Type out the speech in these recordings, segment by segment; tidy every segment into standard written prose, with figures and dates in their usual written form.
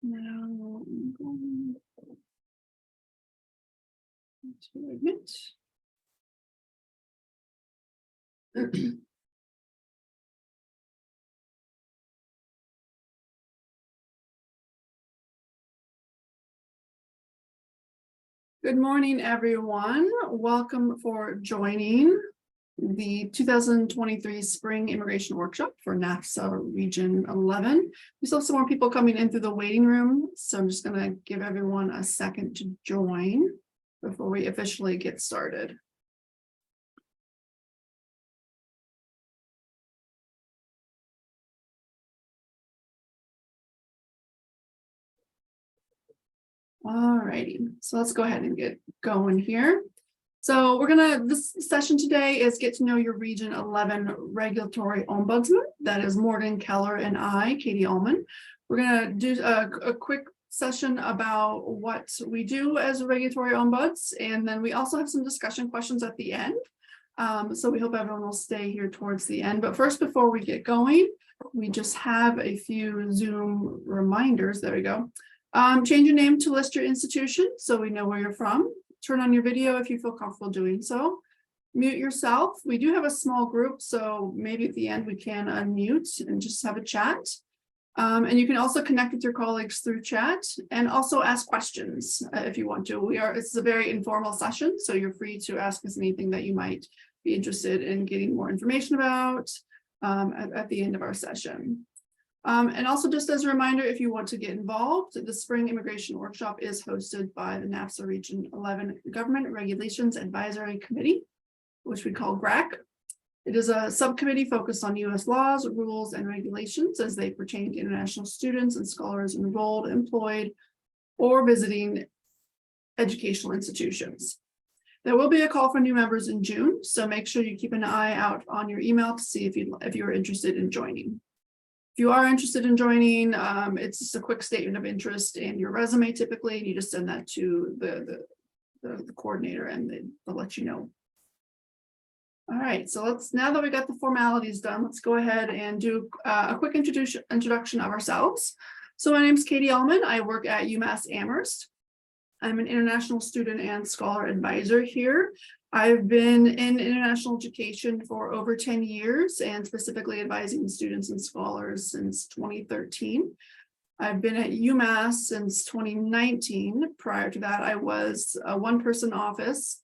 Now I'm going to admit. Good morning, everyone. Welcome for joining the 2023 Spring Immigration Workshop for NAFSA Region 11. We still have some more people coming in through the waiting room, so I'm just going to give everyone a second to join before we officially get started. All righty, so let's go ahead and get going here. So this session today is get to know your Region 11 regulatory ombudsman. That is Morgan, Keller, and I, Katie Ahlman. We're gonna do a quick session about what we do as regulatory ombuds, and then we also have some discussion questions at the end. So we hope everyone will stay here towards the end. But first, before we get going, we just have a few Zoom reminders. There we go. Change your name to list your institution so we know where you're from. Turn on your video if you feel comfortable doing so. Mute yourself. We do have a small group, so maybe at the end we can unmute and just have a chat. And you can also connect with your colleagues through chat and also ask questions if you want to. It's a very informal session, so you're free to ask us anything that you might be interested in getting more information about at the end of our session. And also just as a reminder, if you want to get involved, the Spring Immigration Workshop is hosted by the NAFSA Region 11 Government Regulations Advisory Committee, which we call GRAC. It is a subcommittee focused on U.S. laws, rules, and regulations as they pertain to international students and scholars enrolled, employed, or visiting educational institutions. There will be a call for new members in June, so make sure you keep an eye out on your email to see if you're interested in joining. If you are interested in joining, it's just a quick statement of interest in your resume typically, and you just send that to the coordinator and they'll let you know. All right, so now that we got the formalities done, let's go ahead and do a quick introduction of ourselves. So my name is Katie Ahlman. I work at UMass Amherst. I'm an international student and scholar advisor here. I've been in international education for over 10 years and specifically advising students and scholars since 2013. I've been at UMass since 2019. Prior to that, I was a one-person office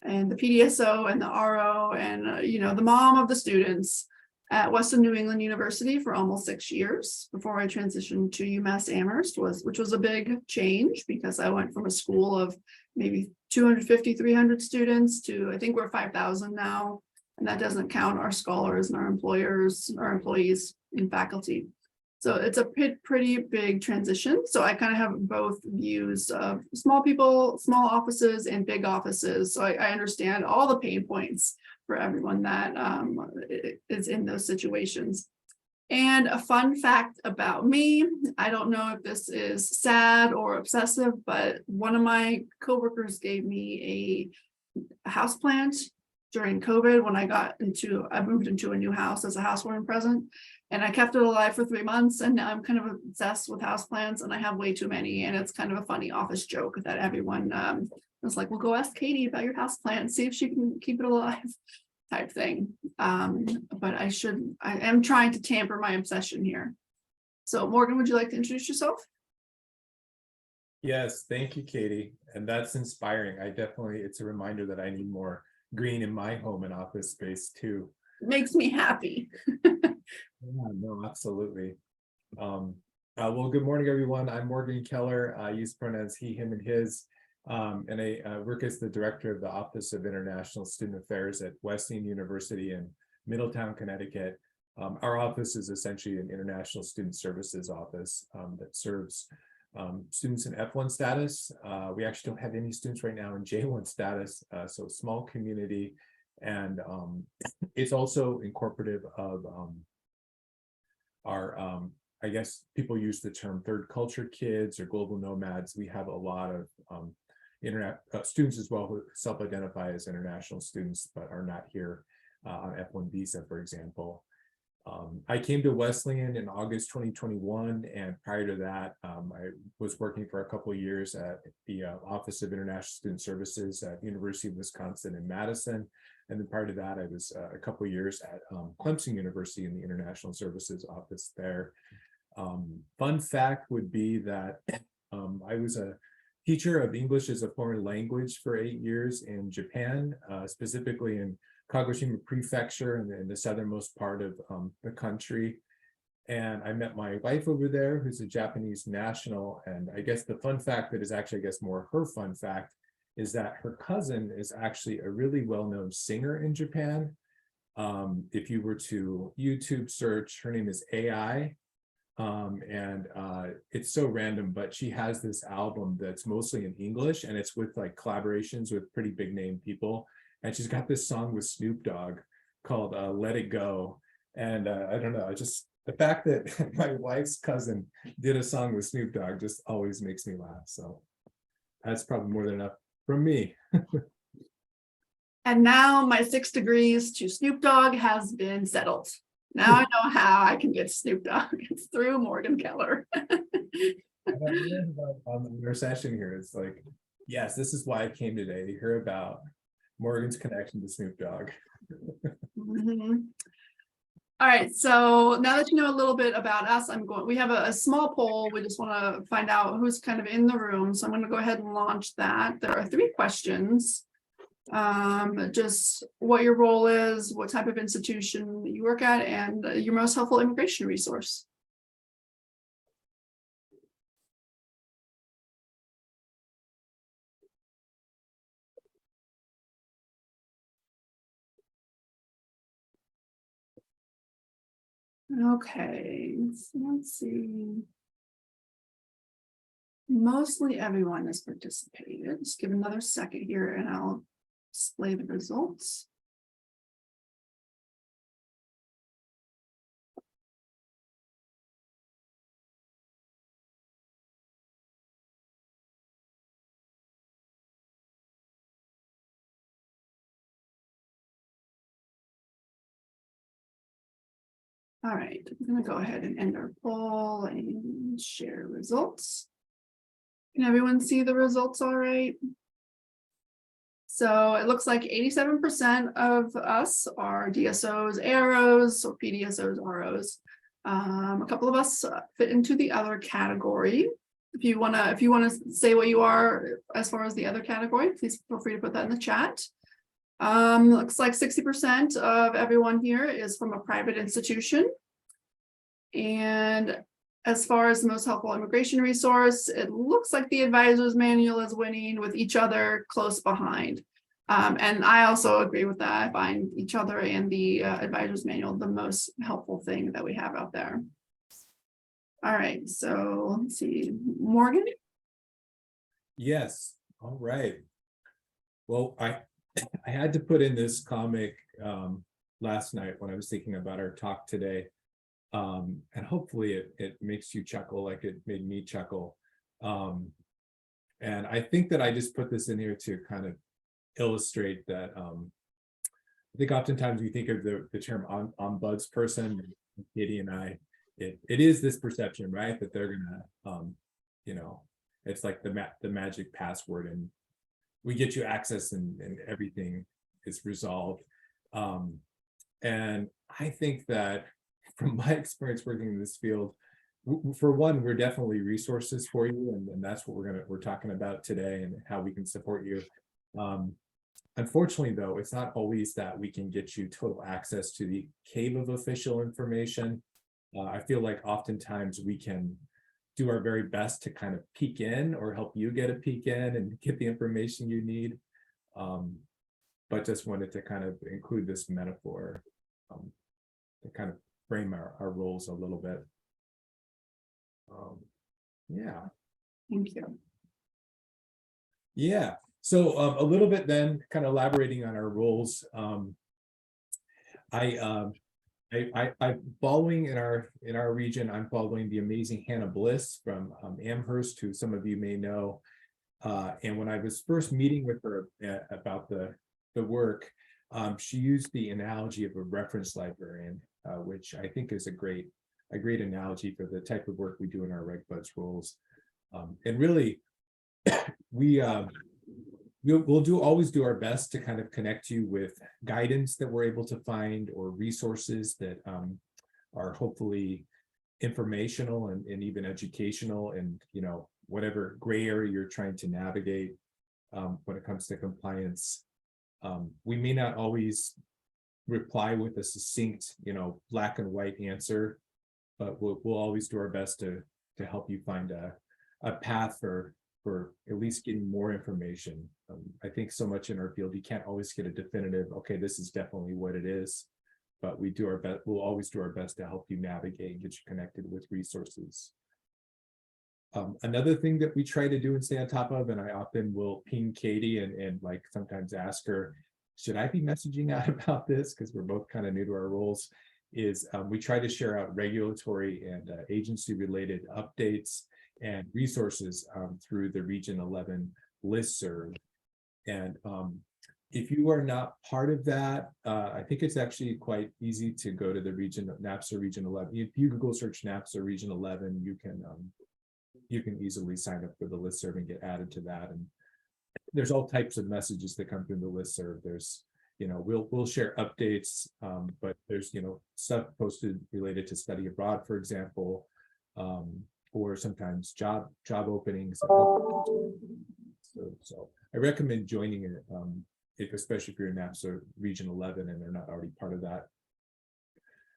and the PDSO and the RO and the mom of the students at Western New England University for almost 6 years before I transitioned to UMass Amherst, which was a big change because I went from a school of maybe 250, 300 students to I think we're 5,000 now. And that doesn't count our scholars and our employees and faculty. So it's a pretty big transition. So I kind of have both views of small offices and big offices. So I understand all the pain points for everyone that is in those situations. And a fun fact about me, I don't know if this is sad or obsessive, but one of my coworkers gave me a houseplant during COVID when I moved into a new house as a housewarming present, and I kept it alive for 3 months. And now I'm kind of obsessed with houseplants, and I have way too many. And it's kind of a funny office joke that everyone was like, "Well, go ask Katie about your houseplant and see if she can keep it alive." Type thing. But I am trying to tamper my obsession here. So Morgan, would you like to introduce yourself? Yes, thank you, Katie. And that's inspiring. It's a reminder that I need more green in my home and office space too. It makes me happy. Yeah, no, absolutely. Well, good morning, everyone. I'm Morgan Keller. I use pronouns he, him, and his. And I work as the director of the Office of International Student Affairs at Wesleyan University in Middletown, Connecticut. Our office is essentially an international student services office that serves students in F1 status. We actually don't have any students right now in J1 status, so small community. And it's also incorporative of our, I guess people use the term third culture kids or global nomads. We have a lot of students as well who self-identify as international students but are not here on F1 visa, for example. I came to Wesleyan in August 2021, and prior to that, I was working for a couple of years at the Office of International Student Services at University of Wisconsin in Madison. And then prior to that, I was a couple of years at Clemson University in the International Services Office there. Fun fact would be that I was a teacher of English as a foreign language for 8 years in Japan, specifically in Kagoshima Prefecture in the southernmost part of the country. And I met my wife over there, who's a Japanese national. And I guess the fun fact that is actually, I guess, more her fun fact is that her cousin is actually a really well-known singer in Japan. If you were to YouTube search, her name is AI. It's so random, but she has this album that's mostly in English, and it's with like collaborations with pretty big name people. And she's got this song with Snoop Dogg called Let It Go. And I don't know, just the fact that my wife's cousin did a song with Snoop Dogg just always makes me laugh. So that's probably more than enough from me. And now my 6 degrees to Snoop Dogg has been settled. Now I know how I can get Snoop Dogg. It's through Morgan Keller. On our session here, it's like, yes, this is why I came today to hear about Morgan's connection to Snoop Dogg. Mhm. All right, so now that you know a little bit about us, we have a small poll. We just want to find out who's kind of in the room. So I'm going to go ahead and launch that. There are 3 questions. Just what your role is, what type of institution you work at, and your most helpful immigration resource. Okay, so let's see. Mostly everyone has participated. Just give another second here and I'll display the results. All right, I'm going to go ahead and end our poll and share results. Can everyone see the results all right? So it looks like 87% of us are DSOs, AROs, or PDSOs, ROs. A couple of us fit into the other category. If you wanna say what you are as far as the other category, please feel free to put that in the chat. Looks like 60% of everyone here is from a private institution. And as far as the most helpful immigration resource, it looks like the advisor's manual is winning, with each other close behind. And I also agree with that. I find each other and the advisor's manual the most helpful thing that we have out there. All right, so let's see, Morgan. Yes, all right. Well, I had to put in this comic last night when I was thinking about our talk today. And hopefully it makes you chuckle like it made me chuckle. And I think that I just put this in here to kind of illustrate that. I think oftentimes we think of the term ombuds person, Katie and I, it is this perception, right? That they're gonna, it's like the magic password, and we get you access and everything is resolved. And I think that from my experience working in this field, for one, we're definitely resources for you, and that's what we're talking about today, and how we can support you. Unfortunately, though, it's not always that we can get you total access to the cave of official information. I feel like oftentimes we can do our very best to kind of peek in or help you get a peek in and get the information you need. But just wanted to kind of include this metaphor to kind of frame our roles a little bit. Yeah. Thank you. Yeah. So a little bit then, kind of elaborating on our roles. I'm following in our region. I'm following the amazing Hannah Bliss from Amherst, who some of you may know. And when I was first meeting with her about the work, she used the analogy of a reference librarian. which I think is a great analogy for the type of work we do in our RegBuds roles. And really, we'll always do our best to kind of connect you with guidance that we're able to find, or resources that are hopefully informational and even educational, and whatever gray area you're trying to navigate when it comes to compliance. We may not always reply with a succinct, black and white answer, but we'll always do our best to help you find a path for at least getting more information. I think so much in our field, you can't always get a definitive, okay, this is definitely what it is, but we do our best. We'll always do our best to help you navigate and get you connected with resources. Another thing that we try to do and stay on top of, and I often will ping Katie and like sometimes ask her, should I be messaging out about this? Because we're both kind of new to our roles, is we try to share out regulatory and agency related updates and resources through the Region 11 listserv. And if you are not part of that, I think it's actually quite easy to go to the NAPSA Region 11. If you Google search NAPSA Region 11, you can easily sign up for the listserv and get added to that. And there's all types of messages that come through the listserv. There's, we'll share updates, but there's, stuff posted related to study abroad, for example, or sometimes job openings. So I recommend joining it, especially if you're in NAPSA Region 11 and they're not already part of that.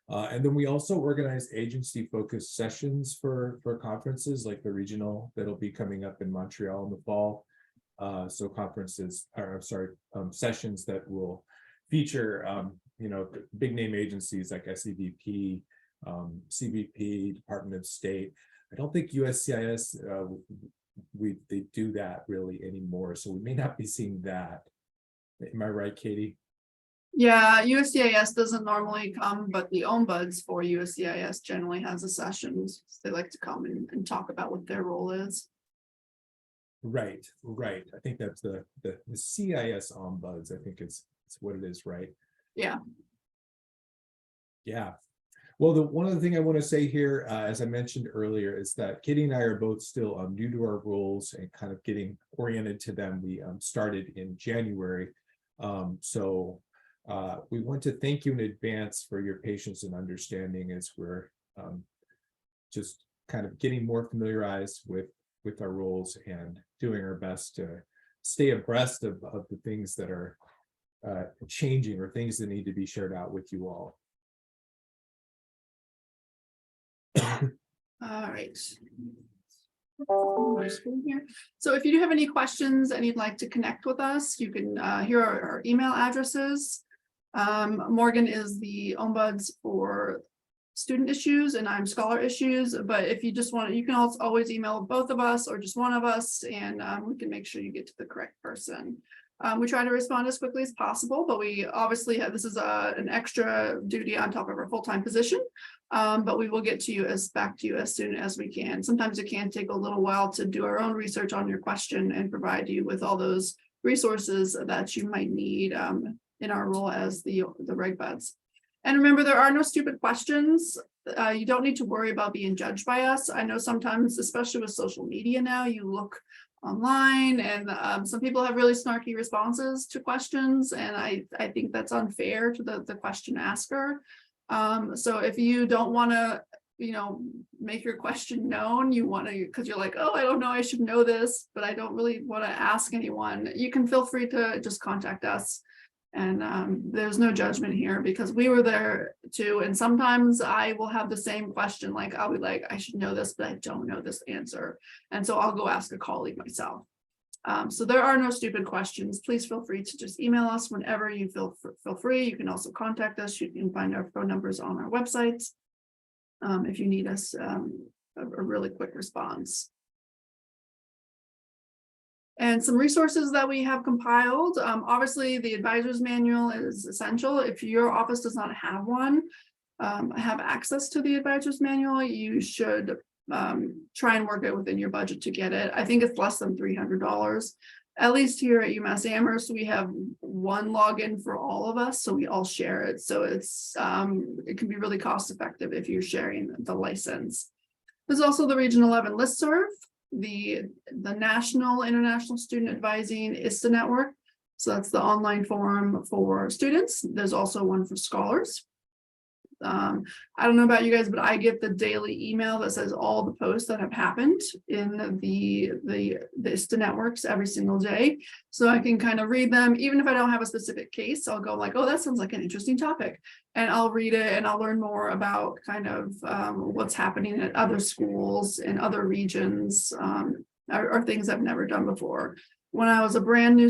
And then we also organize agency-focused sessions for conferences like the regional that'll be coming up in Montreal in the fall. So conferences, or I'm sorry, sessions that will feature, big name agencies like SIW, CBP, Department of State. I don't think USCIS, they do that really anymore. So we may not be seeing that. Am I right, Katie? Yeah, USCIS doesn't normally come, but the ombuds for USCIS generally has a sessions. They like to come and talk about what their role is. Right. I think that's the CIS ombuds. I think it's what it is, right? Yeah. Well, one other thing I want to say here, as I mentioned earlier, is that Katie and I are both still new to our roles and kind of getting oriented to them. We started in January. So we want to thank you in advance for your patience and understanding as we're just kind of getting more familiarized with our roles and doing our best to stay abreast of the things that are changing or things that need to be shared out with you all. All right. Here. So if you do have any questions and you'd like to connect with us, you can, here are our email addresses. Morgan is the ombuds for student issues and I'm scholar issues, but if you just want, you can also always email both of us or just one of us, and we can make sure you get to the correct person. We try to respond as quickly as possible, but we obviously have, this is an extra duty on top of our full-time position, but we will get to you back to you as soon as we can. Sometimes it can take a little while to do our own research on your question and provide you with all those resources that you might need in our role as the RegBuds. And remember, there are no stupid questions. You don't need to worry about being judged by us. I know sometimes, especially with social media now, you look online and some people have really snarky responses to questions, and I think that's unfair to the question asker. So if you don't want to, make your question known, you want to, because you're like, oh, I don't know, I should know this, but I don't really want to ask anyone, you can feel free to just contact us. And there's no judgment here because we were there too. And sometimes I will have the same question, like I'll be like, I should know this, but I don't know this answer. And so I'll go ask a colleague myself. So there are no stupid questions. Please feel free to just email us whenever you feel free. You can also contact us. You can find our phone numbers on our website if you need us a really quick response. And some resources that we have compiled. Obviously, the advisor's manual is essential. If your office does not have one, have access to the advisor's manual, you should try and work it within your budget to get it. I think it's less than $300. At least here at UMass Amherst, we have one login for all of us, so we all share it. So it's it can be really cost effective if you're sharing the license. There's also the Region 11 listserv, the National International Student Advising ISTA network. So that's the online forum for students. There's also one for scholars. I don't know about you guys, but I get the daily email that says all the posts that have happened in the ISTA networks every single day. So I can kind of read them, even if I don't have a specific case. I'll go like, oh, that sounds like an interesting topic. And I'll read it and I'll learn more about kind of what's happening at other schools in other regions, or things I've never done before. When I was a brand new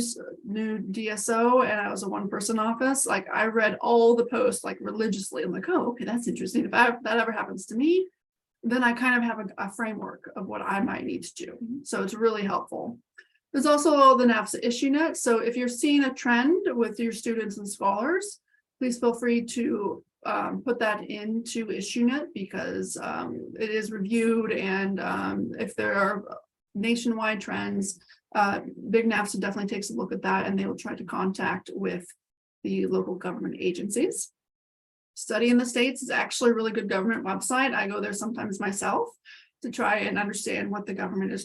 DSO and I was a one-person office, like I read all the posts like religiously. I'm like, oh, okay, that's interesting. If that ever happens to me, then I kind of have a framework of what I might need to do. So it's really helpful. There's also the NAFSA IssueNet. So if you're seeing a trend with your students and scholars, please feel free to put that into IssueNet because it is reviewed, and if there are nationwide trends, Big NAFSA definitely takes a look at that, and they will try to contact with the local government agencies. Study in the States is actually a really good government website. I go there sometimes myself to try and understand what the government is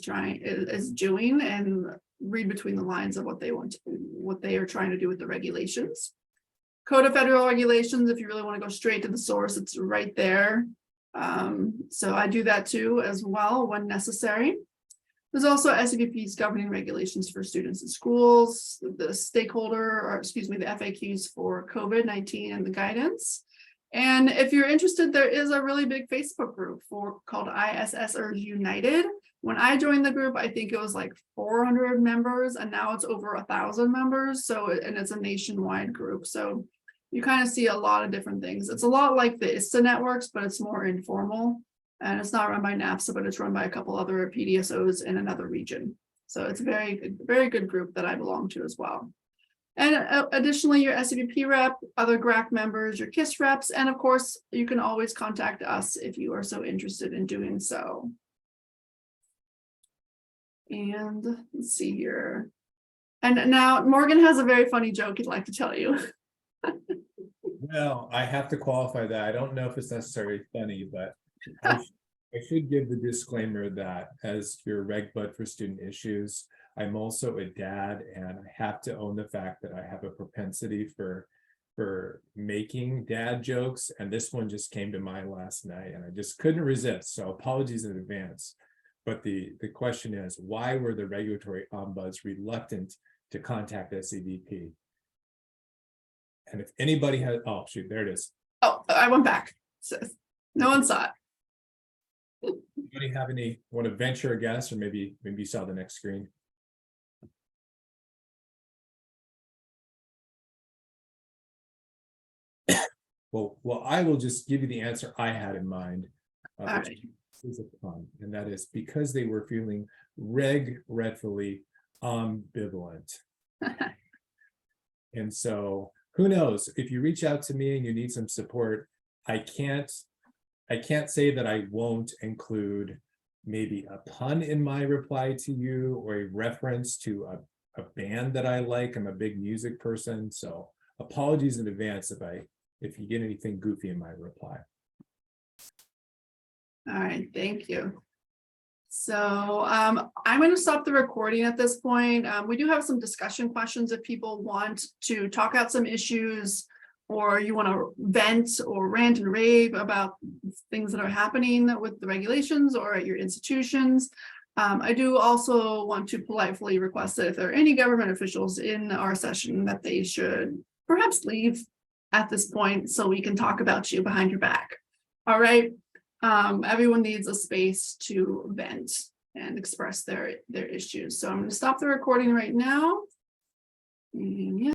doing and read between the lines of what they are trying to do with the regulations. Code of Federal Regulations, if you really want to go straight to the source, it's right there. So I do that too as well when necessary. There's also SIWP's governing regulations for students in schools, the the FAQs for COVID-19 and the guidance. And if you're interested, there is a really big Facebook group called ISSers United. When I joined the group, I think it was like 400 members, and now it's over 1,000 members. So, and it's a nationwide group. So you kind of see a lot of different things. It's a lot like the ISTA networks, but it's more informal. And it's not run by NAFSA, but it's run by a couple other PDSOs in another region. So it's a very good group that I belong to as well. And additionally, your SIWP rep, other GRAC members, your KISS reps, and of course, you can always contact us if you are so interested in doing so. And let's see here. And now Morgan has a very funny joke he'd like to tell you. Well, I have to qualify that. I don't know if it's necessarily funny, but I should give the disclaimer that as your RegBud for student issues, I'm also a dad, and I have to own the fact that I have a propensity for making dad jokes, and this one just came to mind last night and I just couldn't resist. So apologies in advance. But the question is, why were the regulatory ombuds reluctant to contact SIWP? And if anybody has, oh shoot, there it is. Oh, I went back. So no one saw it. Anybody want to venture a guess, or maybe you saw the next screen? Well, I will just give you the answer I had in mind. Right. Is a pun, and that is because they were feeling regretfully ambivalent. And so who knows, if you reach out to me and you need some support, I can't say that I won't include maybe a pun in my reply to you, or a reference to a band that I like. I'm a big music person, so apologies in advance if you get anything goofy in my reply. All right, thank you. So I'm going to stop the recording at this point. We do have some discussion questions if people want to talk out some issues, or you want to vent or rant and rave about things that are happening with the regulations or at your institutions. I do also want to politely request that if there are any government officials in our session, that they should perhaps leave at this point so we can talk about you behind your back. All right. Everyone needs a space to vent and express their issues. So I'm going to stop the recording right now. And yeah.